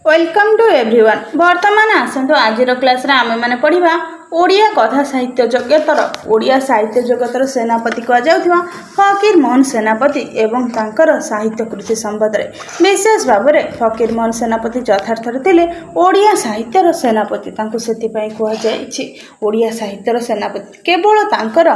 Welcome to everyone. बर्तमान आसतु आज class रे आमे माने पढ़िबा ओडिया कथा साहित्य जगतर ओडिया साहित्य जगतर सेनापति कहुवा फकीर मोहन सेनापति एवं तांकर साहित्य कृति संबंध में विशेष भाव में फकीर मोहन सेनापति यथार्थ थे ओडिया साहित्यर सेनापति कहुई ओडिया साहित्यर सेनापति केवल तांकर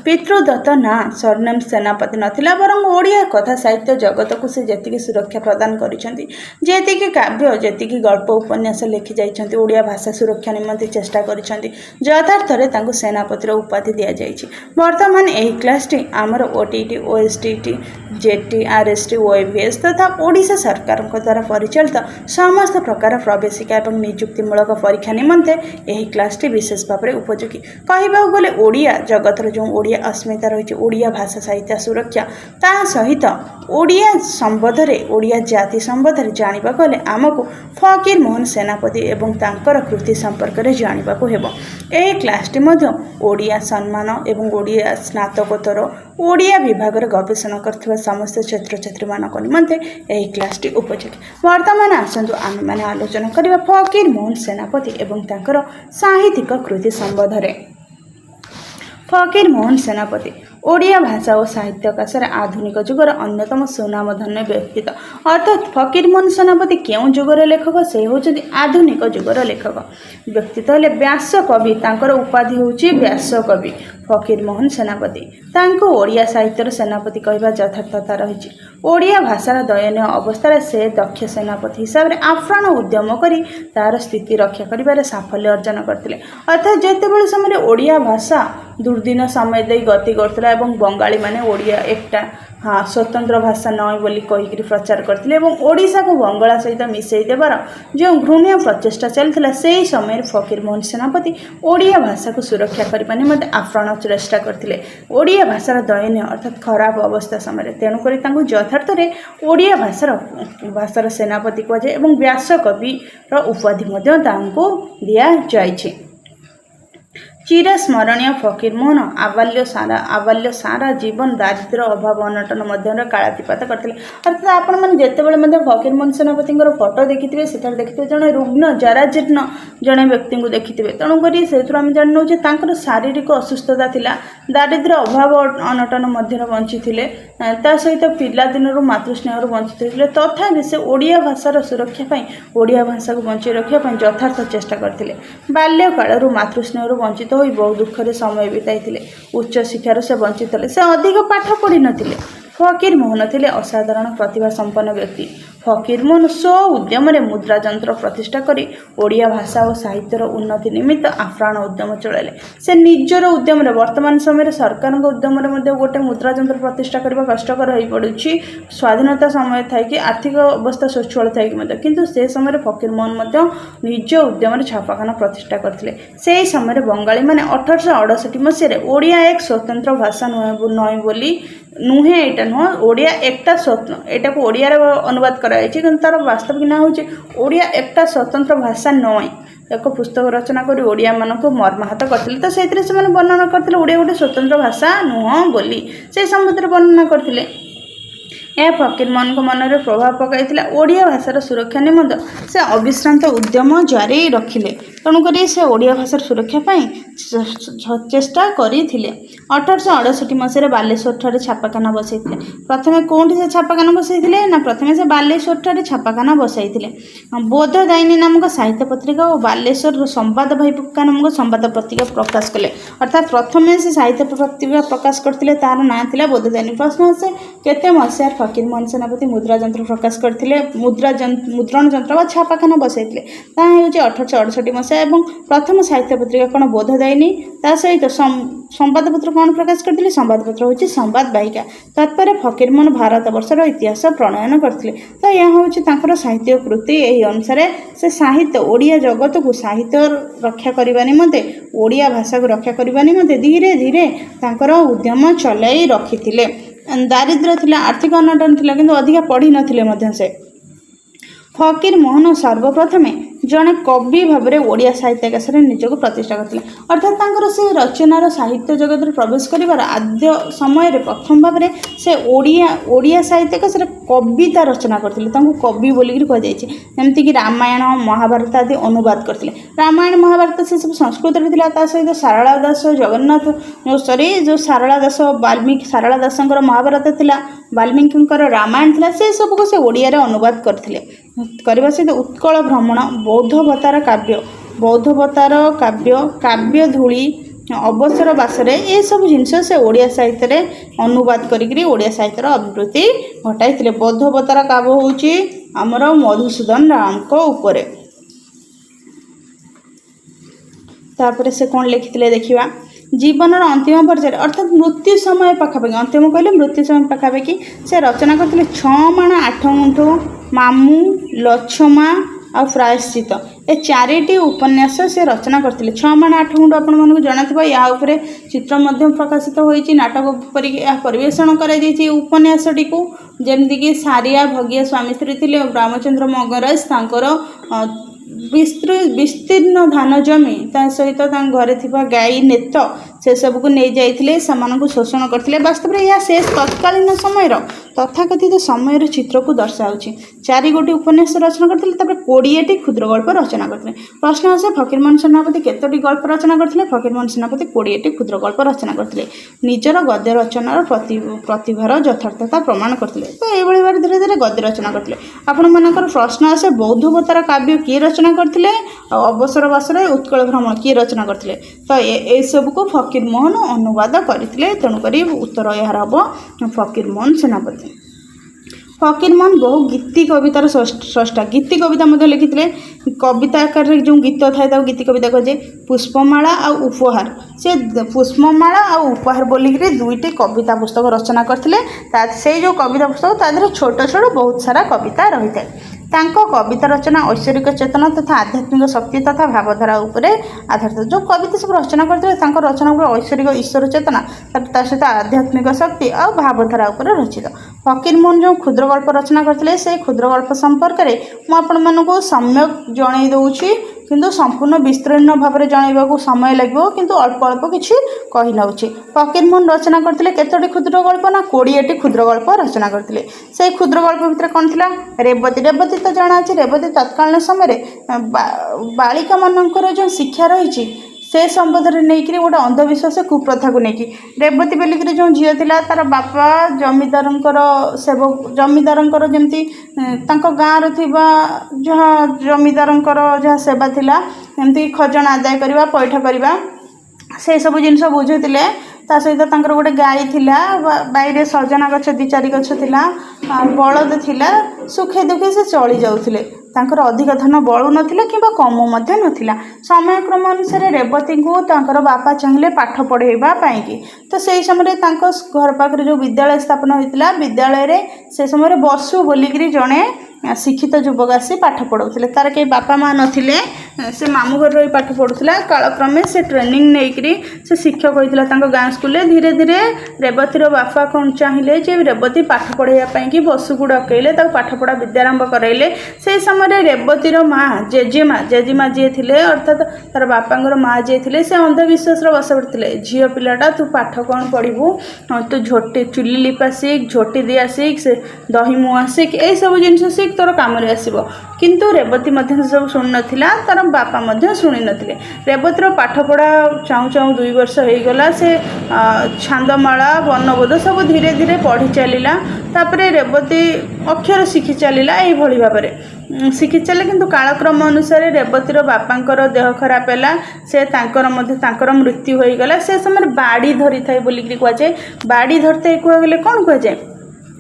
पितृदत्त ना सरनेम सेनापति नथिला बरं ओडिया कथा साहित्य जगत को से जी सुरक्षा प्रदान करिसेंती जेतिकी काव्य जेतिकी गल्प उपन्यास लिखि जाइछंती ओडिया भाषा सुरक्षा निमंते चेष्टा करिसेंती यथार्थरे तांको सेनापतिर उपाधि दिया जाइछि। वर्तमान एही क्लासटी आमर ओटीटी ओएसटीटी जेटी आरएसटी ओएबीएस तथा ओडिशा सरकार द्वारा परिचालित समस्त प्रकार प्रवेशिका और नियुक्तिमूलक परीक्षा निमंते एही क्लासटी विशेष भाव में उपयोगी। कहबा गले ओडिया जगतर जो ओडिया अस्मिता रही ओडिया भाषा साहित्य सुरक्षा ता सहित ओडिया संबंध में ओडिया जाति संबंध में जानिबा गले आमको फकीर मोहन सेनापति एवं तांकर कृति संपर्क में जानिबाको हेबो। एही क्लासटी मध्य ओडिया सम्मान एवं ओडिया स्नातकोत्तर ओडिया विभाग में गवेषणा करथिबा समस्त छात्र छात्री मानक निमंते एही क्लासटी उपयोगी। वर्तमान आसतु आमे माने आलोचना करिबा फकीर मोहन सेनापति एवं तांकर साहित्यिक कृति संबंध में। फकीर मोहन सेनापति ओडिया भाषा और साहित्य आकाशर आधुनिक जुगर अन्यतम सुनामधन्य व्यक्तित्व अर्थात फकीर मोहन सेनापति क्यों जुगर लेखक से होती आधुनिक जुगर लेखक व्यक्तित्व हेले व्यास कवि तांकर उपाधि होची व्यास कवि फकीर मोहन सेनापति तांको ओडिया साहित्यर सेनापति कहवा यथार्थता रही ओडिया भाषार दयनीय अवस्था से दक्ष सेनापति हिसाब से आप्राण उद्यम करी तार स्थिति रक्षा करिबारे साफल्य अर्जन करथिले। अर्थात जेतेबेले समय ओडिया भाषा दुर्दिन समय दे गति करथिला एवं बंगाली माने ओडिया एकटा स्वतंत्र भाषा नय बोली कहीकि प्रचार करथिले एवं ओडिशा को बंगाला सहित मिसई देवार जो घृण्य प्रचेष्टा चलता से समय फकीर मोहन सेनापति ओडिया भाषा को सुरक्षा करने निमंते आप्राण चेष्टा करथिले। ओडिया भाषार दयनीय अर्थात खराब अवस्था समय तेणुक यथार्थ रे ओडिया भाषार सेनापति कहुए एवं व्यास कविर उपाधि दिया जाइछे। चिरस्मरणीय फकीर मोहन आबाल्य सारा जीवन दारिद्र्य अभाव अनटन मध्य कालातीपात करते। अर्थात आपण मैंने जितेबाला फकीर मोहन सेनापति फोटो देखिथे से देखिए जड़े रुग्ण जराजीर्ण जड़े व्यक्ति को देखिथे तेणुक से आम जानने शारीरिक असुस्थता थिला दारिद्र्य अभाव अनटन मध्य बंची ता सहित पिलादिन मातृस्नेह बंची तथापि से ओडिया भाषार सुरक्षा ओडिया भाषा को बंची रखापी यथार्थ चेष्टा करते। बाल्यकाल मातृस्नेह वंचित बहुत दुखरे समय बिताई उच्च शिक्षार से वंचित से अधिक पाठ पढ़ी नथिले। फकीर मोहन थे असाधारण प्रतिभा संपन्न व्यक्ति। फकीर मोहन स्व उद्यम मुद्रा यंत्र प्रतिष्ठा करी ओडिया भाषा और साहित्यर उन्नति निमित्त आप्राण उद्यम चलाइले। से निजर उद्यम वर्तमान समय सरकार उद्यम गोटे मुद्रा यंत्र प्रतिष्ठा करने कष्टकर हो पड़ी स्वाधीनता समय थी आर्थिक अवस्था स्वच्छल थी किंतु से समय फकीर मोहन निज उद्यम छापाखाना प्रतिष्ठा करते। से समय बंगाली मैंने 1868 मसीह ओडिया एक स्वतंत्र भाषा नुहे बोली नुहे यहाँ नुह ओडिया एकटा स्वतंत्र यहाँ को ओडिया अनुवाद कराई तार वास्तविक ना हूँ ओडिया एकटा स्वतंत्र भाषा नय एक पुस्तक रचना कर ओडिया मान को मर्माहत करते। तो से वर्णना करते ओडिया गोटे स्वतंत्र भाषा नुह बोली से संबंध में वर्णना करते। यह फकीर मोहन को मन में प्रभाव पकाई ओडिया भाषार सुरक्षा निमंत से अविश्रांत उद्यम जारी रखिले। तेणुक से ओडिया भाषार सुरक्षापी चेष्टा करते। 1868 मसीह बालेश्वर ठारे छापाखाना बसई प्रथम कौटी से छापाखाना बसई ना प्रथम से बालेश्वर ठारे छापाखाना बसई बोधदायिनी नामक साहित्य पत्रिका और बालेश्वर संवाद भाईपुका नामक संवाद पत्रिका प्रकाश कले। अर्थात प्रथम से साहित्य पत्रिका प्रकाश करते तार ना था बोधदायिनी। प्रश्न से केते मसीहार फकीर मोहन सेनापति मुद्रा यंत्र प्रकाश करते मुद्रण यंत्र व छापाखाना बसई 1868 मसीहा और प्रथम साहित्य पत्रिका कौन बोधदायिनी ता सहित संवादपत्र कौन प्रकाश करते संवादपत्र हूँ संवाद वाहिका तत्पर फकीर मोहन भारत वर्षर इतिहास प्रणयन करते। तो यह हूँ साहित्य कृति यही अनुसार से साहित्य ओडिया जगत को साहित्य रक्षा करने निमंते ओडिया भाषा को रक्षा करने निमंते धीरे धीरे उद्यम चलाई रखी। दारिद्र्य थिला आर्थिक अनटन थिला किंतु अधिक पढ़ी नथिले से फकीर मोहन सर्वप्रथमे जड़े कवि भाव में ओडिया साहित्य आकाश में निजक प्रतिष्ठा करते अर्थात से रचनार साहित्य जगत में प्रवेश कर आद्य समय प्रथम भाव में से ओडिया साहित्य आकाश में कविता रचना करते कवि बोलिक कहुई जमीक रामायण महाभारत आदि अनुवाद करते रामायण महाभारत से सब संस्कृत था सहित सारला दास जगन्नाथ जो सारला दास वाल्मीकि सारला दास महाभारत था वाल्मीकि रामायण था से सबको से ओडिया अनुवाद करते सहित उत्कल भ्रमण बौद्धवतार काव्य काव्य धूली अवसर बासरे ये सब जिनस से ओडिया साहित्य रे अनुवाद करी ओडिया साहित्यर अभिवृद्धि घटाई बौद्धवतार काव्य होची आमर मधुसूदन राम को उपरे तापर से कौन लिखिते देखा जीवन अंतिम पर्यायर अर्थात मृत्यु समय पाखापाखि अंतिम कहले मृत्यु समय पाखापाखि से रचना करते 6 माण 8 गुंठ मामू लछमा आ प्रायश्चित ए 4टी उपन्यास से रचना करते 6 माण 8 गुंठ आपण मानक जनाथिबा या उपरे चित्र मध्य प्रकाशित होईची नाटक परिवेषण कराई उपन्यासटी को जेमती सारिया भगिया स्वामी स्त्री थिले रामचंद्र मगराज तांकर विस्तीर्ण धान जमी ता सहित घरे थिबा गाई नेत से सबको नहीं जाइए शोषण करते वास्तव में यह शेष तत्कालीन समय तथाकथित समय चित्र को दर्शाऊँगी 4 गोटी उपन्यास रचना करते 20टी क्षुद्र गल्प रचना करते प्रश्न आसे फकीरमोहन सेनापति केतोटी गल्प रचना करते फकीरमोहन सेनापति 20टी क्षुद्र गल्प रचना करते निजर गद्य रचनार प्रतिभार यथार्थता प्रमाण करते तो ये भाव धीरे धीरे गद्य रचना करते आपण मानकर प्रश्न आसे बौद्धवतार काव्य किए रचना करते अवसर बासरे उत्कल भ्रमण किए रचना करते तो ये सब को फकीरमोहन अनुवाद करते तेणुक उत्तर यार हम फकीरमोहन सेनापति फकीरमोहन बहु गीति कवितार स्रष्टा गीति कविता लिखिते कविता आकार जो गीत थाए गीति कविता कहे पुष्पमाला आ उपहार से पुष्पमाला आ उपहार बोलिक 2टी कविता पुस्तक रचना करते से जो कविता पुस्तक तादेह छोट छोट बहुत सारा कविता रही है कविता रचना ऐश्वरिक चेतना तथा आध्यात्मिक शक्ति तथा भावधारा उपरे आधारित जो कविता सब रचना करते रचना उपर ऐश्वरिक ईश्वर चेतना सहित आध्यात्मिक शक्ति और भावधारा उपरे रचित फकीरमोहन जो क्षुद्र गल्प रचना करते से क्षुद्र गल्प संपर्क में मुझे सम्यक जन दूची किंतु संपूर्ण विस्तीर्ण भाव में जनवाक समय लगे किंतु अल्प अल्प किसी कही नौ फकीरमोहन रचना करते केतोटी क्षुद्र गल्प ना 20टी क्षुद्र गल्प रचना करते से क्षुद्र गल्प भितर कौन थी रेवती रेवती तो जना रेवती तत्कालीन समय बालिका मानकर जो शिक्षा रही से संबंध में नहीं गोटे अंधविश्वास कुप्रथा को लेकिन रेवती बेलिक जो झील थी तार बापा जमीदार सेवक जमीदार जमी गाँव जहाँ जमीदार जहाँ सेवा थिला एमती खजना आदाय करवा पैठ करवा से सब जिनस बुझुते सहित गोटे गाई थिला बाईरे सजना गछ 2-4 गछ थिला बलद थिला सुखे दुखे से चली जाउथिले अधिक धन बलू नथिला कि कम नथिला समय क्रम अनुसार रेवती को बापा चाहिए पाठ पढ़ेबा पाई तो से समय घर पाखे जो विद्यालय स्थापन होता विद्यालय से समय बसु बोलिक जड़े शिक्षित युवक आसी पाठ पढ़ाऊे तार कई बापा माँ नथिले से मामू घर रही पाठ पढ़ुला कालक्रमे से ट्रेनिंग नहीं से शिक्षक होता गाँ स्कूल धीरे धीरे रेवतीर बापा कौन चाहिए जे रेवती पाठ पढ़ाई बसु को डकैले पाठ पढ़ा विद्यारंभ कराइले से समय रेवतीर माँ जेजेमा जी थे अर्थात तार बापांर माँ जी थे से अंधविश्वास बस पड़ते झील पिलाटा तू पाठ कौन पढ़ू तू झोटी चुली लिपा शिख झोटी दिया शिख से दही मुआ शिख यही सब जिन शिख तोर कम आसब किंतु रेवती सब शुणी नाला तार बापा शुणी नथिले रेवतीर पाठ पढ़ा चाहू चाहू 2 वर्ष हो गला से छांदमाला वर्णबोध सब धीरे धीरे पढ़ी चलला तापर रेवती अक्षर शिखी चलला यही भाव में शिखी चले किंतु कालक्रम अनुसार रेवतीर बापांकर देह खराब है से तांकर मृत्यु हो गला से समय बाड़ी धरी थाए बोलिक कहुए बाड़ी धरते कहले कौन कहुए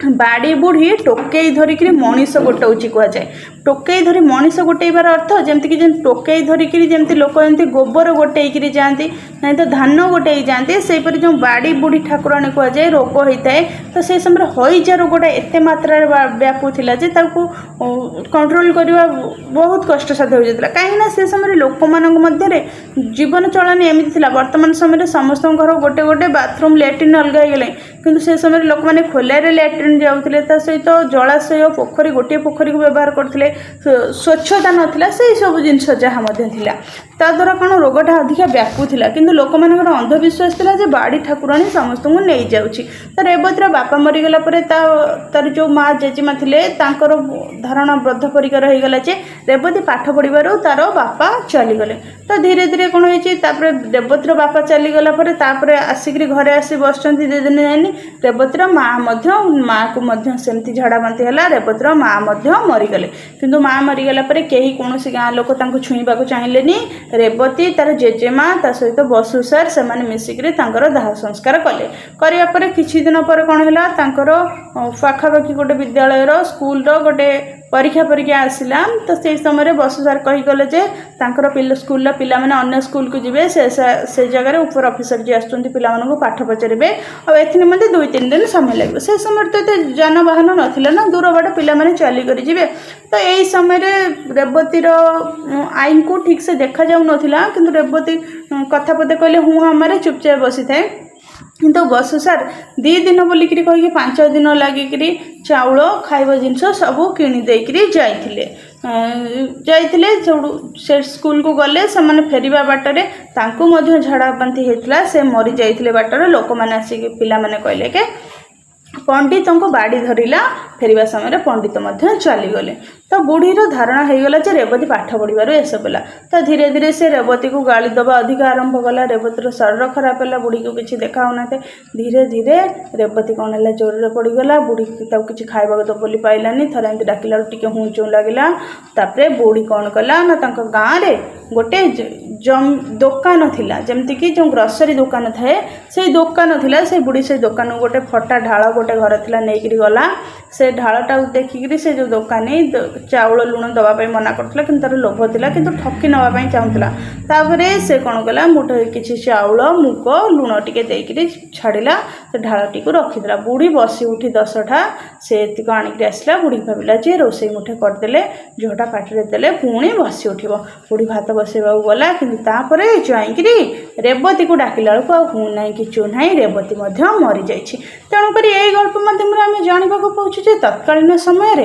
बाड़ी बुढ़ी टोकई धरिक मनीष गोटाऊँच कहुए टोकई धरी मनीष गोटेबार अर्थ जमीक टोकई धरिक जमी लोक जमी गोबर गोटेक जाती नहीं तो धान गोटे जाती से जो बाड़ी बुढ़ी ठाकुराणी कहुए रोग होता है तो से समय हईजा रोगटा एत मात्रा व्यापुला कंट्रोल करवा बहुत कष्टसाध्य हो जाता कहीं से समय लोक मध्य जीवन चलानी एमती वर्तमान समय समस्त घर गोटे गोटे बाथरूम लैट्रिन अलग हो गले किंतु से समय लोक मैंने खोलारे लैट्रिन ଲାଟ୍ରିନ୍ जाऊे ता सहित जलाशय पोखरी गोटे पोखरी को व्यवहार करते स्वच्छता नाला से सब जिनस जहाँ ता द्वारा कौन रोगटा अधिका व्यापुला किंतु लोक मान अंधविश्वास था जे बाड़ी ठाकुराणी समस्त को नहीं जाऊँगी तो रेवतीर बापा मरीगला तार जो माँ जेजेमा थे धारणा बद्ध परिकर हो गला जे रेवती पाठ पढ़ार तार बापा चलीगले तो धीरे धीरे कौन होपर रेवतीर बापा चलीगला आसिक घरे आसी बस दी दिन जानी रेवतीर माँ माँ को सेमती झाड़ा बांती है रेवतीर माँ मरीगले किंतु माँ मरीगला कहीं कौन गाँ लोक छुईवा चाहिए रेवती तार जेजेमा ता सहित बसु सार से मिसिक दाह संस्कार कले करने किछि दिन पर कौन है पाखापाखि गोटे विद्यालय स्कूल गोटे परीक्षा आसला तो से समय बसु सार कहीगले जे स्कूल पिला माने अन्य स्कूल को जीवे से जगह उपर ऑफिसर जी आसुँच पिला पाठ पचारे और ए निमंते 2-3 दिन समय लगे से समय तो जानवाहन नाला ना दूर बाट पिला चलिक जी तो यही समय रेवतीर आईन को ठीक से देखा जाऊ नथिला किंतु रेवती कथा पदे कहले हूँ हमारे चुपचाप बसी थाए किंतु बसु सार 2 दिन बोलिक कही 5 दिन लगिक चाउल खाइबा जिनस सब किणीदे जाइए से स्कूल को गले से फेरिया बाटर झाड़ा बांती होता से मरी जाइए बाटर लोक मैंने आसिक पिला कहले के पंडित को बाड़ी धरला फेरवा समय पंडित चलीगले तो बुढ़ीर धारणा हो गला जे रेवती पाठ पढ़ार एसबला तो धीरे धीरे से रेवती को गाली दबा अधिक आरंभ कला रेवतीर शरीर खराब है बुढ़ी को किसी देखा ना धीरे धीरे रेवती कौन है जोर पड़गला बुढ़ी कि खावा तो बोली पाइलानी थर एमती डाकिला टे हूँ चूँ लगला बुढ़ी कौन कला ना गाँव में गोटे दुकान थिला जमती कि जो ग्रोसरी दुकान थाए से दुकान थिला से बुढ़ी से दुकान गोटे फटा ढाल गोटे घर थिला नहीं गला से ढालटा देखिक से जो दुकानी चाउल लुण दवाई मना करता कि तार लोभ था कि ठकी नापी चाहूला से कौन कला मुठे किसी चाउल मुग लुण टे देकर छाड़ा से ढालटी को रखीदा बुढ़ी बसी उठी 10टा से आणिक आसला बुढ़ी भाविला जे रोसे मुठे करदे झोटा पाटे देले पुणी बसी उठब बुढ़ी भात बसैवा गला कि जाइक रेवती को डाकिला हूँ ना कि चू ना रेवती मरी जा तेणुक यही गल्प मध्यम आम जानवा पाचु तत्कालीन समय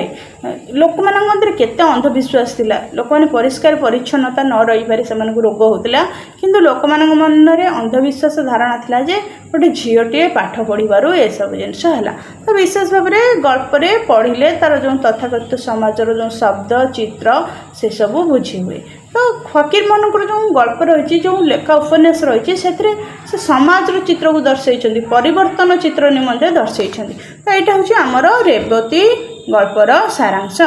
लोक मध्य केते अंधविश्वास थिला लोक मैंने परिष्कार परिच्छन्नता न रही पारे से रोग होता किंतु लोक मन अंधविश्वास धारणा थिला जे गोटे झीटे पाठ पढ़ार ये सब जिनस है तो विशेष भाव में गल्परे पढ़ले तार जो तथाकथित समाजर जो शब्द चित्र से सब बुझी हुए तो फकीर मानक जो गल्प रही जो लेखा उपन्यास रही से समाज चित्र को दर्शाई परिवर्तन चित्र निमंते दर्शाई तो यहाँ हूँ आमर रेवती गल्पर सारांश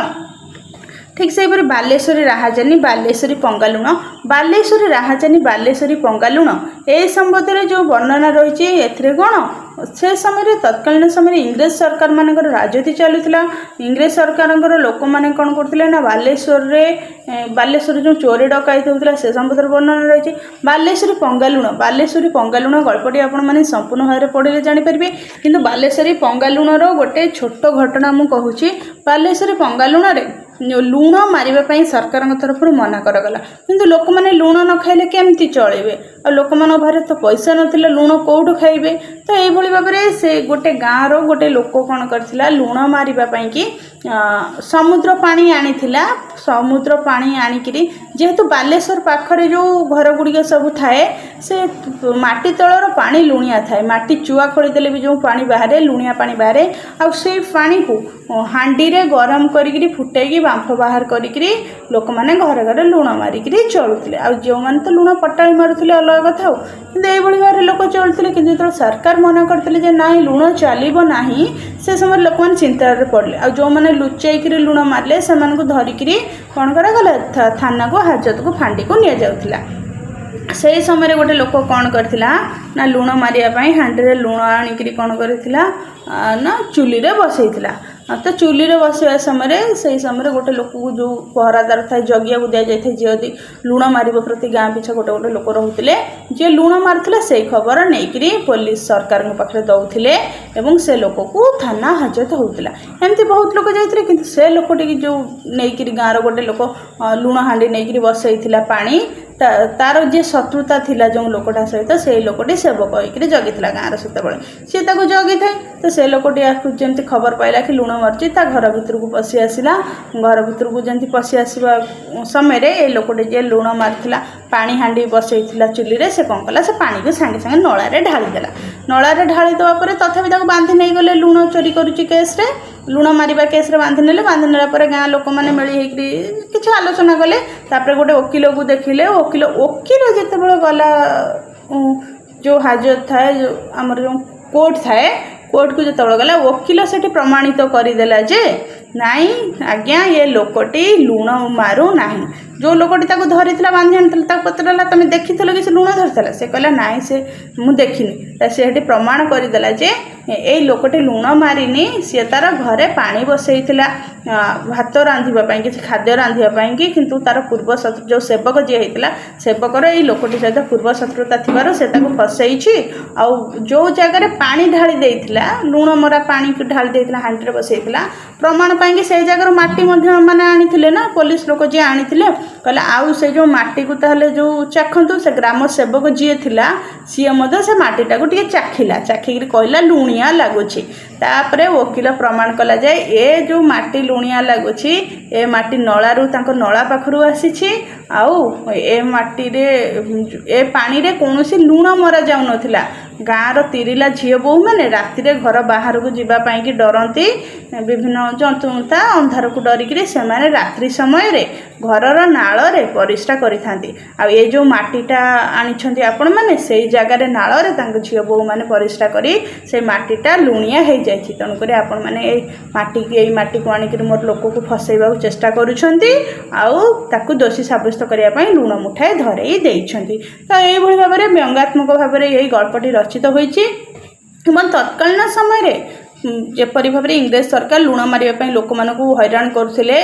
ठीक से बालेश्वरी राहाजानी बालेश्वरी पंगालुण बालेश्वरी राहाजानी बालेश्वरी पंगालुण ए संबंध में जो वर्णना रही है कौन से समय तत्कालीन समय इंग्रेज सरकार मानकर राजनीति चलूला इंग्रेज सरकार लोक मैंने कौन करते ना बालेश्वर जो चोरी डकायत होता से संबंध वर्णना रही बालेश्वरी पंगालुण गल्पटी आपने संपूर्ण भाव में पढ़े जानीपारे किंतु बालेश्वरी पंगालुणर गोटे छोट घटना मुझे कहूँ बालेश्वरी पंगालुण लुण मारे सरकार तरफ मना कराला किंतु लोक मैंने लुण न खाइले केमती चलेबे और लोक मान बाहर तो पैसा नाला लुण कौटू खाइबे तो यही भाव में से गोटे गाँव गोटे लोक कौन करथिला लुण मारिबा कि समुद्र पानी आनीथिला समुद्र पानी आनिकी जेहेतु बालेश्वर पाखरे जो घर गुड़िक सब थाए से माटी तलर पानी लुणिया थाए माटी चुआ खोलीदेले भी जो पानी बाहर लुणिया पानी बाहर आ से पानी को हांडी रे गरम करी फुटेगी बांफ बाहर करी लोक मैंने घरे घरे लुण मारिक चलुते आ जो मैंने तो लुण पटाई मारुले अलग कथा कि भाव में लोक चलते कि जो सरकार मना करते ना लुण चलो ना से समय लोक मैंने चिंतार पड़े आ जो मैंने लुचाई लुण मारे से धरिक कौन करागला थाना को हाजत को फांडी को नि जाउथिला से समय गोटे लोक कौन करथिला ना लुण मारिया हांडी रे लुण आनिक कौन करथिला ना चुली रे बसैथिला तो चुली रे बसवा समय से समय गोटे लोक को जो पहरादार था जगिया को दि जाए जी लुण मार प्रति गाँ पिछा गोटे गोटे लोक रोते जी लुण मार्ला से खबर नहीं पुलिस सरकार पाखे दौले एवं से लोक को थाना हाजत होता एमती बहुत लोक जाते कि से लोकटी जो नहीं गाँव गोटे लोक लुण हांडी नहीं बसई पानी तार जी शत्रुता थिला जो लोकटा सहित से लोकटी सेवक होकर जगिला गाँव सेतबे सी जगी थाए तो से लोकटी जमी खबर पाइला कि लुण मरची घर भितर को पशि आसला घर भितर को जमी पशि आसवा समय ये लोकटी जी लुण मारिला पानी हांडी बसई चुली से कौन कला से पानी को सांगे सांगे नलारे ढालीदेला नलारे ढाली देवापर तथापि बांधि नहीं गले लुण चोरी करुच्ची केस्रे लुण मारिबा केस्रे बांधि नेला गाँ लोक मैंने मिली किसी आलोचना कले तापर गोटे वकिल को देखिले वकिल जितेबाला गला जो हाजत थाए जो आमर जो कोर्ट थाए कोर्ट को जो गला वकिल से प्रमाणित करदेला जे नाई आज्ञा ये लोकटी लुण मारू ना जो लोकटी धरी बांधि आनी पचराला तुम देखी कि से लुण धरता से कहला नाई से मुझे देखनी से प्रमाण करदेला जे ये लोकटी लुण मारिनी सी तार घरे पानी बसई भात रांधापी किसी खाद्य रांधापी किंतु तार पूर्व शत्रु जो सेवक जी होता सेवकर ये लोकटी सहित पूर्व शत्रुता थी से फसई आउ जो जगार पानी ढाली देता लुण मरा पानी ढाली देता हांडी बसई प्रमाण पाई से जगार माटी मैंने आनी ना पुलिस लोक जी आनी कहले आउ से जो माटी को ताहले जो चाखतु से ग्राम सेवक जी थिला सी से माटीटा को चाखिला चाखिक कहला लुणिया लगुच तापर वकिल प्रमाण कला जाए ए जो माटी लुणिया लगुच ए माटी नलारू नला पाखु आसी आउ ए माटी रे ए पानी रे कौन लुण मरा जाऊ नथिला गाँव तिरिला झील बोहू मैंने राति घर बाहर को जीवाई कि डरती विभिन्न जंतुता अंधार को डरिक से रात्रि समय रे घरर नाल रे परिस्रा करी जो माटीटा आनी आपण मैंने से जगार नाल रे झील बोहू मैंने परिस्रा करी से माटीटा लुणिया हो जाए तेणुक आपण मैंने माटी को आनिक मोर लोक को फसैबा चेष्टा करुछंती आउ दोषी साब्यस्त करने लुण मुठाए धरई देइछंती तो यही भाव में व्यंगात्मक भाव में यही गल्पटी रचित होइछि तत्कालीन समय जेपरी भाव में इंग्रेज सरकार लुण मारिबा लोक मानकु हैरान करथिले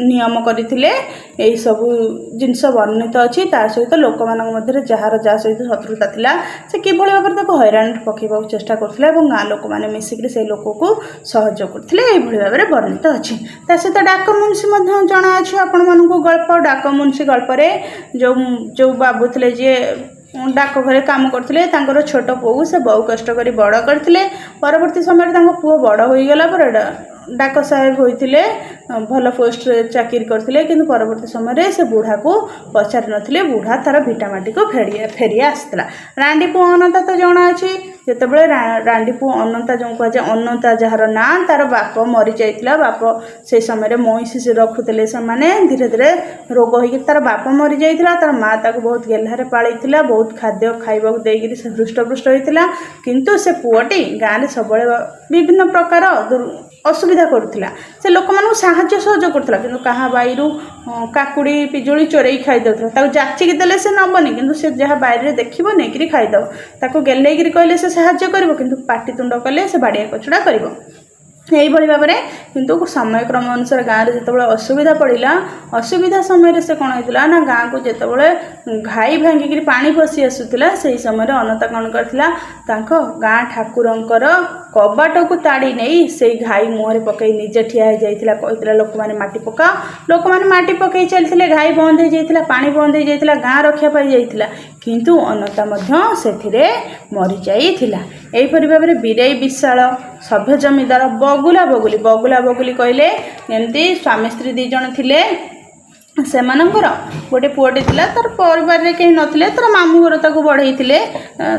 नियम करथिले यही सब जिनस वर्णित अच्छी सहित लोक मध्य जार जहाँ सहित शत्रुता थिला से किभଳି भाव में हैरान पकेबा चेष्टा करथिले और गाँ लोक मैंने मिसिक से लोक को सहयोग करथिले यही भाव में वर्णित अच्छी सहित डाक मुंशी जना अच्छी आपण मानकु गल्प डाक मुंशी गल्प जो जो बाबू थे जी डाक घरे काम करते छोट पुओ से बहु कष्ट कर बड़ करते परवर्ती समय पुओ बड़ हो गला पर डाक साहेब होते भल पोस्ट चाकरी करते कि परवर्ती समय से बुढ़ा को पचारि नथिले बुढ़ा तार भिटामाटी को फेरी आसला रांडी पुओ अनंता तो जना अच्छी जितेबाला रांडी पुओ अनंता जो कहुए अनंता जार ना तार बाप मरी जाइतिला बाप से समय महिषी से रखुले से धीरे धीरे रोग होकर तार बाप मरी जाइतिला तार माँ ताको बहुत गेल्हारे पाळीतिला बहुत खाद्य खाइबा देइकिरी से हृष्टपुष्ट होइतिला किंतु से पुओटी गाँव में सब विभिन्न प्रकार असुविधा करुला से लोक मानू साहाय्य सहयोग करुला किंतु कहा बाईरू काकुड़ी पिजुली चोरई खाईदे जाचिकी देले से नबनी किंतु से जहाँ बाहर देखो नहीं खाईदे ताको गेलेकिरी कहले से साहाय्य करिवो किंतु पाटितुंड कले से बाड़िया कचड़ा करिवो यही भाव में किंतु समय क्रम अनुसार गाँव में जिते असुविधा पड़ा असुविधा समय से कौन होता ना गाँव को जिते घाई भांगिक पानी पशि आसूला से समय अनंता कौन करथिला गाँ ठाकुरंकर कबाट को ताड़ी नहीं से घाई मुहर पकई निजे ठिया जाइथिला कहथिला लोक माने माटी पका लोक माने माटी पकई चलथिले घाई बंद हो जाइथिला पानी बंद हो जाइथिला गाँ रक्षा पाई जाइथिला किंतु अनंता मध्य सेथिरे मरि जाइथिला एहीपरि भाव में बीरेई विशाल सभ्य जमीदार बगुला बगुली कहले एमती स्वामी स्त्री दी जण थिले से गोटे पुओटे थिला तार परिवार रे कहीं नथिले तार मामू घर ताको बढ़ईथिले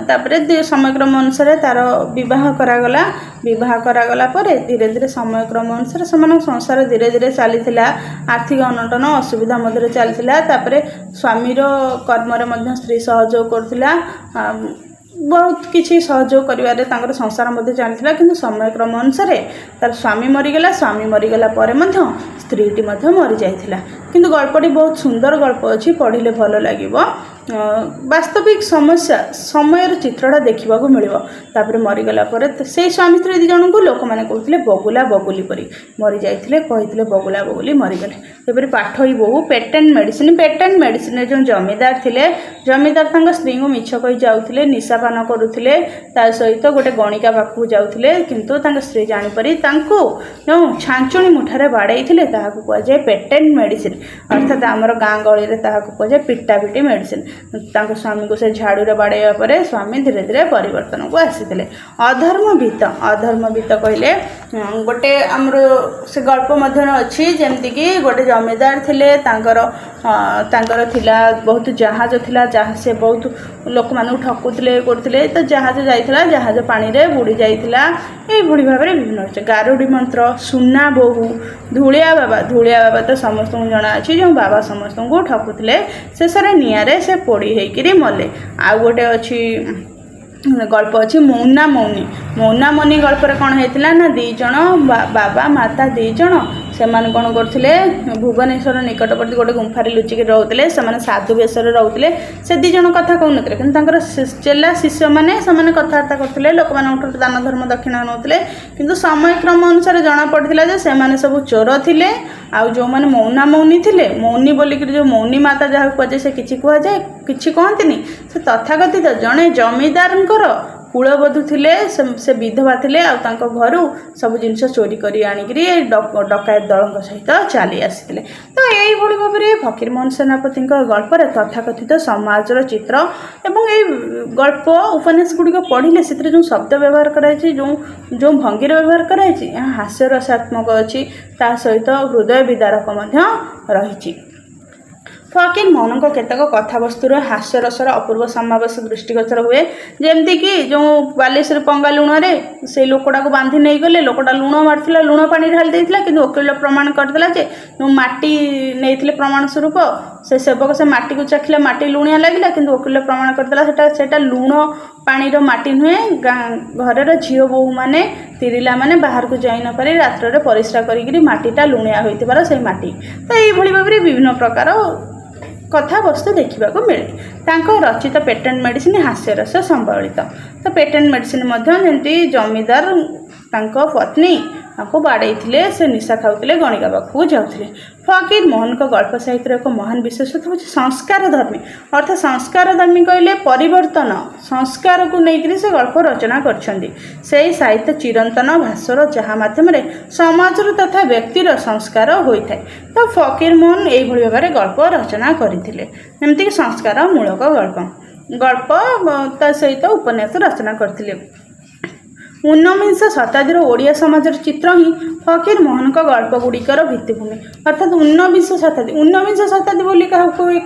तापरे समयक्रम अनुसार तार विवाह करागला पर धीरे धीरे समयक्रम अनुसार से संसार धीरे धीरे चलीथिला आर्थिक अनटन असुविधा मध्य चलीथिला तापरे स्वामीर कर्म रे मध्य स्त्री सहयोग करथिला बहुत किसी सहयोग करिवारे तांकर संसार मध्य चलता किंतु समयक्रम अनुसार तार स्वामी मरीगला पर स्त्रीटी मरी जाइथिला किंतु गल्पटी बहुत सुंदर गल्प अच्छी पढ़िले भल लगे वास्तविक समस्या समय चित्रटा देखा मिल मरीगला से स्वामी स्त्री दी जन को लोक मैंने कहते बगुला बगुली परी मरी जाते कहते बगुला बगुली मरीगले एपरी पाठई बहु पेटेंट मेडिसिन जो जमीदार थे जमीदार स्त्री को मिछ कही जाऊे निशापान करुले सहित गोटे गणिका पाखक जाऊे किंतु स्त्री जानीपरी जो छांचुणी मुठारे बाड़े ताकू कहुए पेटेंट मेडिसिन अर्थात आमर गाँ गहली ताहाको कुहाଯାଏ पिटापिटी मेडिसिन। तांको स्वामी को से झाड़ू बाड़ाइबा परे स्वामी धीरे धीरे परिवर्तन को आसीथिले। अधर्मभित कहले गोटे आमर से गल्प मध्य अच्छी जमती कि गोटे जमीदार थिले तांकर थिला बहुत जहाज थिला जहाँ से बहुत लोक मानू ठकुले करते तो जहाज जाइथिला जहाज पानी रे बुड़ी जाइथिला। एई भली भाव में विभिन्न अच्छे गारुडी मंत्र सुना बोहू धूलिया बाबा तो समस्त जना अच्छी जो बाबा समस्त को ठकुले शेष निआरे से पोड़ी होकर मले। आउ गोटे अच्छी गल्प अच्छी मौना मौनी गल्प कौन होता ना दीज बाबा माता दीज से कौन करते भुवनेश्वर निकटवर्ती गोटे गुंफारे लुचिक रोते से साधु वेश रोते से दीज कथा कहून कि चेला शिष्य मैंने कथबार्ता करते लोक मान दान धर्म दक्षिणा नौते कि समय क्रम अनुसार जना पड़ा से सब चोर थे। आउ जो मैंने मौना मौनी थे मौनी बोलिक जो मौनी माता जहाँ कहुए से किसी कहुए किसी कहती से तथाकथित जड़े जमीदार कूलबधू थे से विधवा थे घर सब जिनस चोरी कर आणिक डकायत दल सहित चली आसी। तो यही भाव में फकीरमोहन सेनापति गल्प तथाकथित समाजर चित्र एवं ये गल्प उपन्यास गुड़िक पढ़ले से जो शब्द व्यवहार कराई जो भंगीर व्यवहार कराई हास्यरसात्मक अच्छी ता सहित हृदय विदारक रही। फकीरमोहन केतक कथावस्तुर हास्यरसर अपूर्व समावेश दृष्टिगोचर हुए जमती कि जो बालेश्वर पंगा लुण से लोकटा को बांधि नहीं गले लोकटा लुण मारता लुण पानी ढाली देता कि वकील प्रमाण करदेला जे जो माटी नहीं प्रमाण स्वरूप से सेवक से माटी को चाखिला माटी लुणिया लगिला कि वकील प्रमाण करदेला सेटा लुण पानी माटी नुहे घर झील बोहू मैंने तिरिला मैंने बाहर को जाई न पारी रात्र परिश्रा करी माटीटा लुणिया होइतिबार से माटी। तो यही भाव में विभिन्न प्रकार कथा वस्तु देखा मिले। रचित पेटेंट मेडिसिन हास्यरस संबलित। तो पेटेंट मेडिसिन जमी जमीदार पत्नी बाड़े से निशा खाऊले गणिका पाखक जाते। फकीरमोहन गल्प साहित्य एक महान विशेषता हूँ संस्कार धर्मी अर्थात संस्कार धर्मी कहले परिवर्तन संस्कार को लेकर से गल्प रचना कर साहित्य चिरंतन भाषर जहाँ मध्यम समाज तथा व्यक्तिर संस्कार होता है। तो फकीरमोहन यही भाव में गल्प रचना करते जमीक संस्कार मूलक गल्प सहित उपन्यास रचना करते। 19 शताब्दी ओडिया समाजर चित्र ही फकीरमोहन गल्प गुड़िकर भित्तिभूमि अर्थात 19 शताब्दी बोली कहुए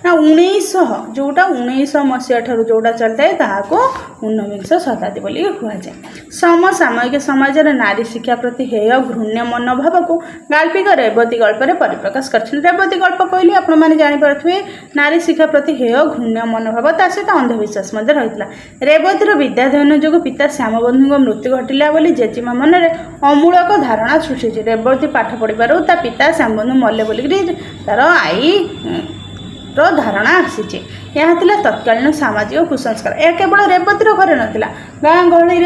ना 1900 जोटा 1900 मसीहा ठार जोटा चलता है ताको 19 शताब्दी बोली कहुए। समसामयिक समाज नारी शिक्षा प्रति हेय घृण्य मनोभाव को गाल्पिक रेवती गल्प परिप्रकाश कर। रेवती गल्प कहली आपने जापे नारी शिक्षा प्रति हेय घृण्य मनोभाव ता सहित अंधविश्वास रही। रेवतीर विद्याध्ययन जो पिता श्यामबंधु मृत्यु घटिला बोली जेजेमा मन में अमूलक धारणा सृष्टि। रेवती पाठ पढ़ी ता पिता श्यामबंधु मल्ले बोलिक तार आई धारणा आसी। यह तत्कालीन सामाजिक कुसंस्कार यह केवल रेवतीर घरे नाला गाँ गहली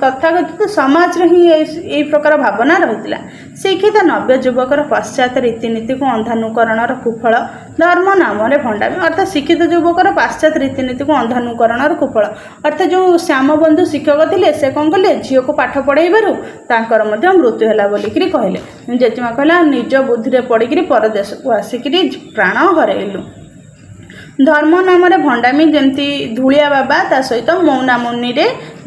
तथाकथित समाज ही यही प्रकार भावना रही। शिक्षित नव्य युवकर पाश्चात्य रीतिनीति को अंधानुकरण कुफल धर्म नाम भंडामी अर्थात शिक्षित युवकर पाश्चात्य रीतिनीति को अंधानुकरण कुफल अर्थात जो श्यामबंधु शिक्षक थे से कौन कले झील को पाठ पढ़ाइबारू तांकर मृत्यु है बोलिक कहले। जेजेमा कहला निज बुद्धि पड़ी परदेश को आसिक प्राण हरइलु। धर्म नाम भंडामी जमती धूलिया बाबा ता सहित मौना मौनी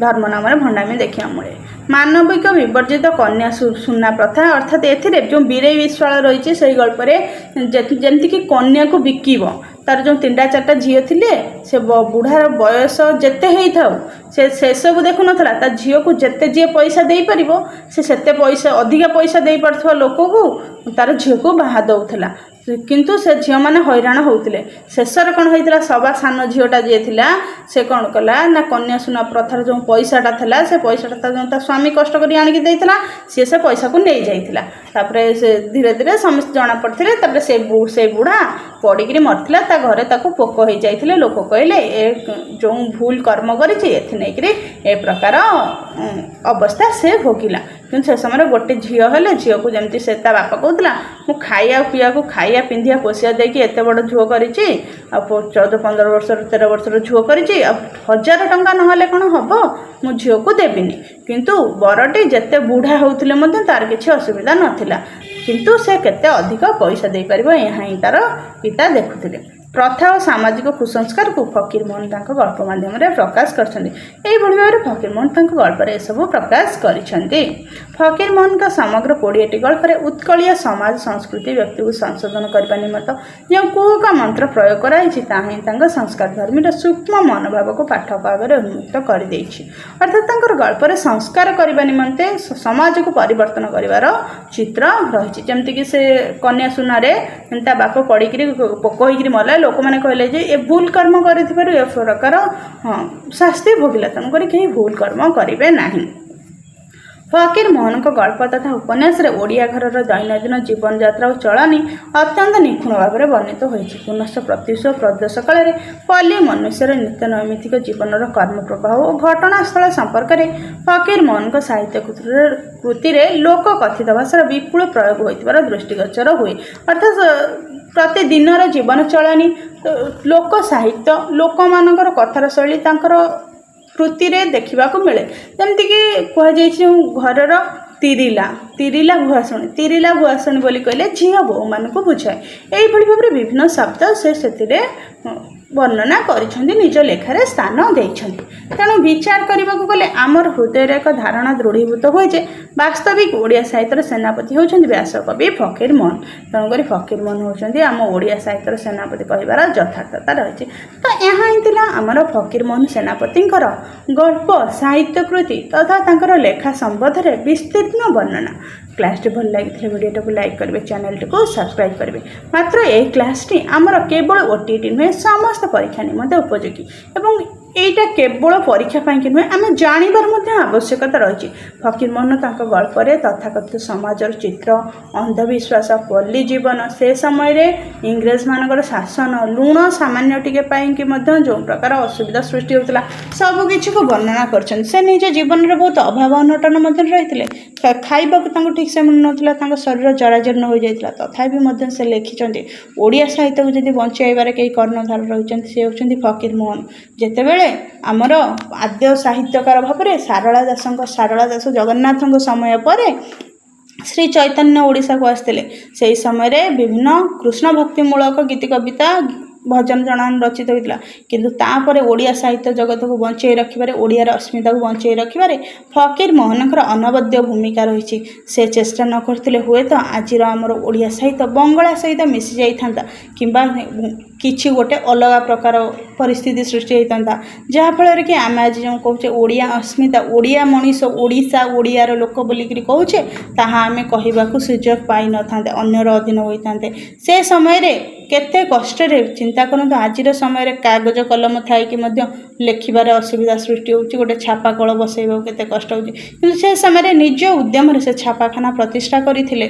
धर्म नाम भंडामी देखा मिले। मानविक विवर्जित कन्या सुना प्रथा अर्थात ए जो बीरे विश्वाल रही से गल्प जमती कि कन्या को बिकिब तार जो 3-4टा झील थिले से बुढ़ार बयस जेते ही था से सब देखु नथला ता झील को जेते जी पैसा दे परिबो से पैसा अधिक पैसा दे पारथवा लोक को तार झील को बाहा दउथला किंतु से झील मैंने हैरान होते। शेषर कौन होता सभा सान झीलटा जी था से कौन कला ना कन्या सुना प्रथार जो पैसाटा था से पैसाटा जो स्वामी कष्ट कर आणिक देता सी से पैसा को नहीं जाता से धीरे धीरे समस्त जना पड़ते से बुढ़ा पड़ी मरला ता घरे ताको पोक हो जाते लोक कहले ए जो भूल कर्म करी ए प्रकार अवस्था से भोगिला। कि से समय गोटे झील हेले झील को जमी से बापा कहला मु खाया पीया को खाया पिंधिया पोषिया देकी एत बड़ झुओ करी 14-15 वर्ष 13 वर्ष झुओ करी 1000 टंका नहले कौन हम मु झील को देविनी किंतु बरटी जिते बुढ़ा होते तार किसी असुविधा नाला। କିନ୍ତୁ ସେ କେତେ ଅଧିକ ପଇସା ଦେଇପାରିବ ଏହା ହିଁ ତାର ପିତା ଦେଖୁଥିଲେ। ପ୍ରଥା ଓ ସାମାଜିକ କୁସଂସ୍କାରକୁ ଫକୀରମୋହନ ତାଙ୍କ ଗଳ୍ପ ମାଧ୍ୟମରେ ପ୍ରକାଶ କରିଛନ୍ତି। ଏହିଭଳି ଭାବରେ ଫକୀରମୋହନ ତାଙ୍କ ଗଳ୍ପରେ ଏସବୁ ପ୍ରକାଶ କରିଛନ୍ତି। ଫକୀରମୋହନଙ୍କ ସମଗ୍ର 20ଟି ଗଳ୍ପରେ ଉତ୍କଳୀୟ ସମାଜ ସଂସ୍କୃତି ବ୍ୟକ୍ତିକୁ ସଂଶୋଧନ କରିବା ନିମନ୍ତେ ଯେଉଁ କୁହୁକ ମନ୍ତ୍ର ପ୍ରୟୋଗ କରାଯାଇଛି ତାହା ହିଁ ତାଙ୍କ ସଂସ୍କାର ଧର୍ମୀର ସୂକ୍ଷ୍ମ ମନୋଭାବକୁ ପାଠକ ଆଗରେ ଉନ୍ମୁକ୍ତ କରିଦେଇଛି। ଅର୍ଥାତ୍ ତାଙ୍କର ଗଳ୍ପରେ ସଂସ୍କାର କରିବା ନିମନ୍ତେ ସମାଜକୁ ପରିବର୍ତ୍ତନ କରିବାର ଚିତ୍ର ରହିଛି। ଯେମିତିକି ସେ କନ୍ୟା ସୁନାରେ ତା ବାପ ପଡ଼ିକିରି ପୋକ ହୋଇକିରି ମଲା, ଲୋକମାନେ କହିଲେ ଯେ ଏ ଭୁଲ କର୍ମ କରିଥିବାରୁ ଏ ପ୍ରକାର ଶାସ୍ତି ଭୋଗିଲା, ତେଣୁକରି କେହି ଭୁଲ କର୍ମ କରିବେ ନାହିଁ। ଫକୀରମୋହନଙ୍କ ଗଳ୍ପ ତଥା ଉପନ୍ୟାସରେ ଓଡ଼ିଆ ଘରର ଦୈନନ୍ଦିନ ଜୀବନଯାତ୍ରା ଓ ଚଳଣି ଅତ୍ୟନ୍ତ ନିଖୁଣ ଭାବରେ ବର୍ଣ୍ଣିତ ହୋଇଛି। ପୁନଶ୍ଚ ପ୍ରତିଶୋଧ ପ୍ରଦେଶ କାଳରେ ପଲ୍ଲୀ ମନୁଷ୍ୟର ନିତ୍ୟ ନୈମିତ୍ତିକ ଜୀବନର କର୍ମ ପ୍ରବାହ ଓ ଘଟଣାସ୍ଥଳ ସମ୍ପର୍କରେ ଫକୀରମୋହନଙ୍କ ସାହିତ୍ୟ କୃତିରେ ଲୋକକଥିତ ଭାଷାର ବିପୁଳ ପ୍ରୟୋଗ ହୋଇଥିବାର ଦୃଷ୍ଟିଗୋଚର ହୁଏ। ଅର୍ଥାତ୍ ପ୍ରତିଦିନର ଜୀବନ ଚଳଣି, ଲୋକ ସାହିତ୍ୟ, ଲୋକମାନଙ୍କର କଥାର ଶୈଳୀ ତାଙ୍କର କୃତିରେ ଦେଖିବାକୁ ମିଳେ। ଯେମିତିକି କୁହାଯାଇଛି ଯେଉଁ ଘରର ତିରିଲା ଭୁଆସଣୀ ବୋଲି କହିଲେ ଝିଅ ବୋହୂମାନଙ୍କୁ ବୁଝାଏ। ଏଇଭଳି ଭାବରେ ବିଭିନ୍ନ ଶବ୍ଦ ସେ ସେଥିରେ ବର୍ଣ୍ଣନା କରିଛନ୍ତି, ନିଜ ଲେଖାରେ ସ୍ଥାନ ଦେଇଛନ୍ତି। ତେଣୁ ବିଚାର କରିବାକୁ ଗଲେ ଆମର ହୃଦୟରେ ଏକ ଧାରଣା ଦୃଢ଼ୀଭୂତ ହୁଏ ଯେ ବାସ୍ତବିକ ଓଡ଼ିଆ ସାହିତ୍ୟର ସେନାପତି ହେଉଛନ୍ତି ବ୍ୟାସକବି ଫକୀରମୋହନ। ତେଣୁକରି ଫକୀରମୋହନ ହେଉଛନ୍ତି ଆମ ଓଡ଼ିଆ ସାହିତ୍ୟର ସେନାପତି କହିବାର ଯଥାର୍ଥତା ରହିଛି। ତ ଏହା ହିଁ ଥିଲା ଆମର ଫକୀରମୋହନ ସେନାପତିଙ୍କର ଗଳ୍ପ, ସାହିତ୍ୟ କୃତି ତଥା ତାଙ୍କର ଲେଖା ସମ୍ବନ୍ଧରେ ବିସ୍ତୀର୍ଣ୍ଣ ବର୍ଣ୍ଣନା। କ୍ଲାସ୍ଟି ଭଲ ଲାଗିଥିଲେ ଭିଡ଼ିଓଟାକୁ ଲାଇକ୍ କରିବେ, ଚ୍ୟାନେଲଟିକୁ ସବସ୍କ୍ରାଇବ୍ କରିବେ। ମାତ୍ର ଏହି କ୍ଲାସ୍ଟି ଆମର କେବଳ OTT ନୁହେଁ, ସମସ୍ତ ପରୀକ୍ଷା ନିମନ୍ତେ ଉପଯୋଗୀ ଏବଂ এইটা কেবল পরীক্ষা পাইকি নুহে, আমি জানিবার মধ্যে আবশ্যকতা রয়েছে। ফকীরমোহন তাঁর গল্পরে তথাকথিত সমাজর চিত্র, অন্ধবিশ্বাস, পল্লী জীবন, সে সময়ের ইংরেজ মানকর শাসন, লুণ সামান্য টিকে পাইকি মধ্যে যে প্রকার অসুবিধা সৃষ্টি হোলা সবুকিছু বর্ণনা করছেন। সে নিজ জীবনের বহুত অভাব অনটন মধ্যে রয়েছে, খাইবাকু তাঁকু ঠিক সে মিলু নথিলা, তাঁর শরীর জরাজীর্ণ হয়ে যাইতিলা, তথাপি মধ্যে সে লিখিছেন। ওড়িয়া সাহিত্যকে যদি বঞ্চাইবার কেই কর্ণধার রয়েছেন সে হচ্ছেন ফকীরমোহন। যেতবেলে ଆମର ଆଦ୍ୟ ସାହିତ୍ୟକାର ଭାବରେ ସାରଳା ଦାସ ଜଗନ୍ନାଥଙ୍କ ସମୟ ପରେ ଶ୍ରୀ ଚୈତନ୍ୟ ଓଡ଼ିଶାକୁ ଆସିଥିଲେ। ସେହି ସମୟରେ ବିଭିନ୍ନ କୃଷ୍ଣ ଭକ୍ତିମୂଳକ ଗୀତି କବିତା, ଭଜନ ଜଣାଣ ରଚିତ ହୋଇଥିଲା। କିନ୍ତୁ ତାପରେ ଓଡ଼ିଆ ସାହିତ୍ୟ ଜଗତକୁ ବଞ୍ଚାଇ ରଖିବାରେ, ଓଡ଼ିଆର ଅସ୍ମିତାକୁ ବଞ୍ଚାଇ ରଖିବାରେ ଫକୀରମୋହନଙ୍କର ଅନବଦ୍ୟ ଭୂମିକା ରହିଛି। ସେ ଚେଷ୍ଟା ନ କରିଥିଲେ ହୁଏତ ଆଜିର ଆମର ଓଡ଼ିଆ ସାହିତ୍ୟ ବଙ୍ଗଳା ସହିତ ମିଶି ଯାଇଥାନ୍ତା କିମ୍ବା କିଛି ଗୋଟେ ଅଲଗା ପ୍ରକାର ପରିସ୍ଥିତି ସୃଷ୍ଟି ହୋଇଥାନ୍ତା, ଯାହାଫଳରେ କି ଆମେ ଆଜି ଯେଉଁ କହୁଛେ ଓଡ଼ିଆ ଅସ୍ମିତା, ଓଡ଼ିଆ ମଣିଷ, ଓଡ଼ିଶା, ଓଡ଼ିଆର ଲୋକ ବୋଲିକିରି କହୁଛେ, ତାହା ଆମେ କହିବାକୁ ସୁଯୋଗ ପାଇନଥାନ୍ତେ, ଅନ୍ୟର ଅଧୀନ ହୋଇଥାନ୍ତେ। ସେ ସମୟରେ କେତେ କଷ୍ଟରେ, ଚିନ୍ତା କରନ୍ତୁ, ଆଜିର ସମୟରେ କାଗଜ କଲମ ଥାଇକି ମଧ୍ୟ ଲେଖିବାରେ ଅସୁବିଧା ସୃଷ୍ଟି ହେଉଛି, ଗୋଟେ ଛାପାକଳ ବସାଇବାକୁ କେତେ କଷ୍ଟ ହେଉଛି। କିନ୍ତୁ ସେ ସମୟରେ ନିଜ ଉଦ୍ୟମରେ ସେ ଛାପାଖାନା ପ୍ରତିଷ୍ଠା କରିଥିଲେ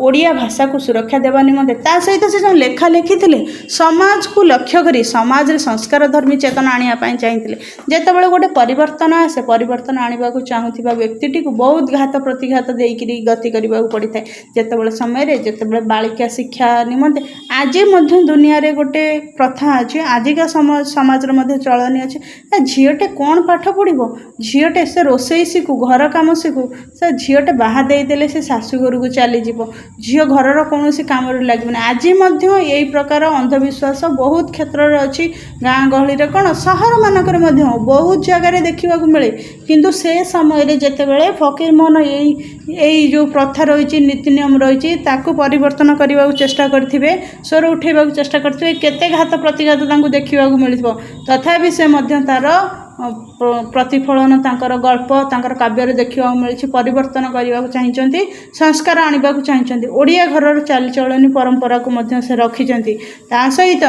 ଓଡ଼ିଆ ଭାଷାକୁ ସୁରକ୍ଷା ଦେବା ନିମନ୍ତେ। ତା ସହିତ ସେ ଯେଉଁ ଲେଖା ଲେଖିଥିଲେ ସମାଜକୁ ଲକ୍ଷ୍ୟ କରି, ସମାଜରେ ସଂସ୍କାର ଧର୍ମୀ ଚେତନା ଆଣିବା ପାଇଁ ଚାହିଁଥିଲେ। ଯେତେବେଳେ ଗୋଟେ ପରିବର୍ତ୍ତନ ଆସେ, ପରିବର୍ତ୍ତନ ଆଣିବାକୁ ଚାହୁଁଥିବା ବ୍ୟକ୍ତିଟିକୁ ବହୁତ ଘାତ ପ୍ରତିଘାତ ଦେଇକିରି ଗତି କରିବାକୁ ପଡ଼ିଥାଏ। ଯେତେବେଳେ ବାଳିକା ଶିକ୍ଷା ନିମନ୍ତେ ଆଜି ମଧ୍ୟ ଦୁନିଆରେ ଗୋଟେ ପ୍ରଥା ଅଛି, ଆଜିକା ସମାଜର ମଧ୍ୟ ଚଳନି ଅଛି, ଝିଅଟେ କ'ଣ ପାଠ ପଢ଼ିବ, ଝିଅଟେ ସେ ରୋଷେଇ ଶିଖୁ, ଘର କାମ ଶିଖୁ, ସେ ଝିଅଟେ ବାହା ଦେଇଦେଲେ ସେ ଶାଶୁଘରକୁ ଚାଲିଯିବ, ଝିଅ ଘରର କୌଣସି କାମରେ ଲାଗିବନି। ଆଜି ମଧ୍ୟ ଏଇ ପ୍ରକାର ଅନ୍ଧବିଶ୍ୱାସ ବହୁତ କ୍ଷେତ୍ରରେ ଅଛି। ଗାଁ ଗହଳିରେ କ'ଣ, ସହରମାନଙ୍କରେ ମଧ୍ୟ ବହୁତ ଜାଗାରେ ଦେଖିବାକୁ ମିଳେ। କିନ୍ତୁ ସେ ସମୟରେ ଯେତେବେଳେ ଫକୀରମୋହନ ଏଇ ଯେଉଁ ପ୍ରଥା ରହିଛି, ନୀତି ନିୟମ ରହିଛି, ତାକୁ ପରିବର୍ତ୍ତନ କରିବାକୁ ଚେଷ୍ଟା କରିଥିବେ, ସ୍ୱର ଉଠାଇବାକୁ ଚେଷ୍ଟା କରିଥିବେ, କେତେ ଘାତ ପ୍ରତିଘାତ ତାଙ୍କୁ ଦେଖିବାକୁ ମିଳିଥିବ, ତଥାପି ସେ ମଧ୍ୟ ତା'ର ପ୍ରତିଫଳନ ତାଙ୍କର ଗଳ୍ପ, ତାଙ୍କର କାବ୍ୟରେ ଦେଖିବାକୁ ମିଳିଛି। ପରିବର୍ତ୍ତନ କରିବାକୁ ଚାହିଁଛନ୍ତି, ସଂସ୍କାର ଆଣିବାକୁ ଚାହିଁଛନ୍ତି, ଓଡ଼ିଆ ଘରର ଚାଲିଚଳଣି ପରମ୍ପରାକୁ ମଧ୍ୟ ସେ ରଖିଛନ୍ତି। ତା ସହିତ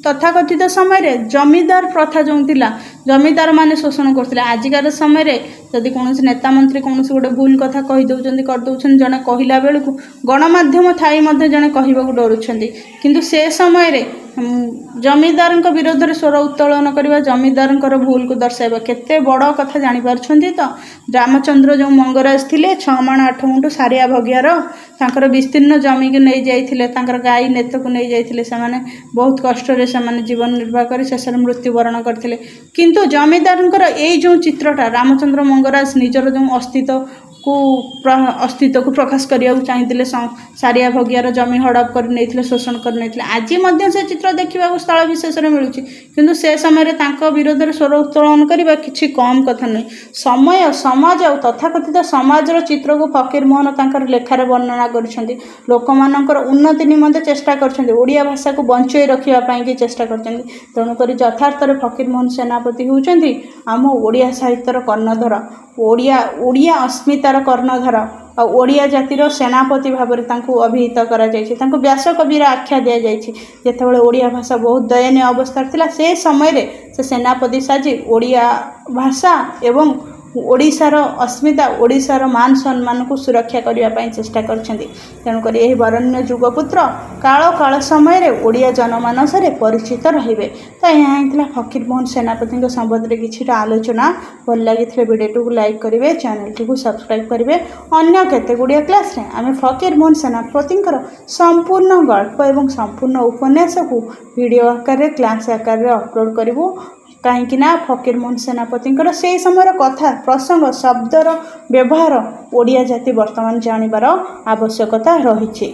ତଥାକଥିତ ସମୟରେ ଜମିଦାର ପ୍ରଥା ଯେଉଁ ଥିଲା, ଜମିଦାରମାନେ ଶୋଷଣ କରୁଥିଲେ। ଆଜିକାର ସମୟରେ ଯଦି କୌଣସି ନେତା ମନ୍ତ୍ରୀ କୌଣସି ଗୋଟେ ଭୁଲ କଥା କହିଦେଉଛନ୍ତି, କରିଦେଉଛନ୍ତି, ଜଣେ କହିଲା ବେଳକୁ ଗଣମାଧ୍ୟମ ଥାଇ ମଧ୍ୟ ଜଣେ କହିବାକୁ ଡରୁଛନ୍ତି। କିନ୍ତୁ ସେ ସମୟରେ ଜମିଦାରଙ୍କ ବିରୋଧରେ ସ୍ୱର ଉତ୍ତୋଳନ କରିବା, ଜମିଦାରଙ୍କର ଭୁଲକୁ ଦର୍ଶାଇବା କେତେ ବଡ଼ କଥା ଜାଣିପାରୁଛନ୍ତି ତ। ରାମଚନ୍ଦ୍ର ଯେଉଁ ମଙ୍ଗରାଜ ଥିଲେ, 6 ମାଣ 8 ଗୁଣ୍ଠ ସାରିଆ ଭଗିଆର, ତାଙ୍କର ବିସ୍ତୀର୍ଣ୍ଣ ଜମିକୁ ନେଇଯାଇଥିଲେ, ତାଙ୍କର ଗାଈ ନେତକୁ ନେଇଯାଇଥିଲେ। ସେମାନେ ବହୁତ କଷ୍ଟରେ ସେମାନେ ଜୀବନ ନିର୍ବାହ କରି ଶେଷରେ ମୃତ୍ୟୁବରଣ କରିଥିଲେ। କିନ୍ତୁ ଜମିଦାରଙ୍କର ଏଇ ଯେଉଁ ଚିତ୍ରଟା, ରାମଚନ୍ଦ୍ର ମଙ୍ଗରାଜ ନିଜର ଯେଉଁ अस्तित्व प्रकाश करने चाहिए सारिया भगियार जमी हड़प कर नहीं शोषण कर नहीं आज से चित्र देखा स्थल विशेष में मिलूँ किंतु से समय विरोध में स्वर उत्तोलन करने कि कम कथा नहीं समय समाज और तथाकथित समाजर चित्र को फकीर मोहन तांकर लेखार वर्णना कर लोक मानकर उन्नति निमंते चेष्टा कर ओडिया भाषा को बंचाई रखापी चेष्टा कर तेणुक यथार्थ फकीर मोहन सेनापति होती आम ओडिया साहित्यर कर्णधर ओडिया अस्मितार कर्णधर और ओडिया जातिर सेनापति भाव में अभिहित कर व्यास कविर आख्या दि जाए जितेबाला ओडिया भाषा बहुत दयनीय अवस्था था से समय से सेनापति साजी ओडिया भाषा एवं ओडिशार अस्मिता ओडिशार मान सम्मान को सुरक्षा करने चेष्टा करुक वरण्य जुगपुत्र काल काल समय ओडिया जनमानस परिचित रे तो यहाँ फकीर मोहन सेनापति संबंध में किसी आलोचना भल लगी वीडियो को लाइक करेंगे चैनल टी सब्सक्राइब करेंगे अन्य केते गुड़िया क्लास आम फकीर मोहन सेनापति संपूर्ण गल्प और संपूर्ण उपन्यास को वीडियो आकार क्लास आकार अपलोड करूँ कहीं फकीर मोहन सेनापति से समय कथा प्रसंग शब्दर व्यवहार ओडिया जाति वर्तमान जानवर आवश्यकता रही।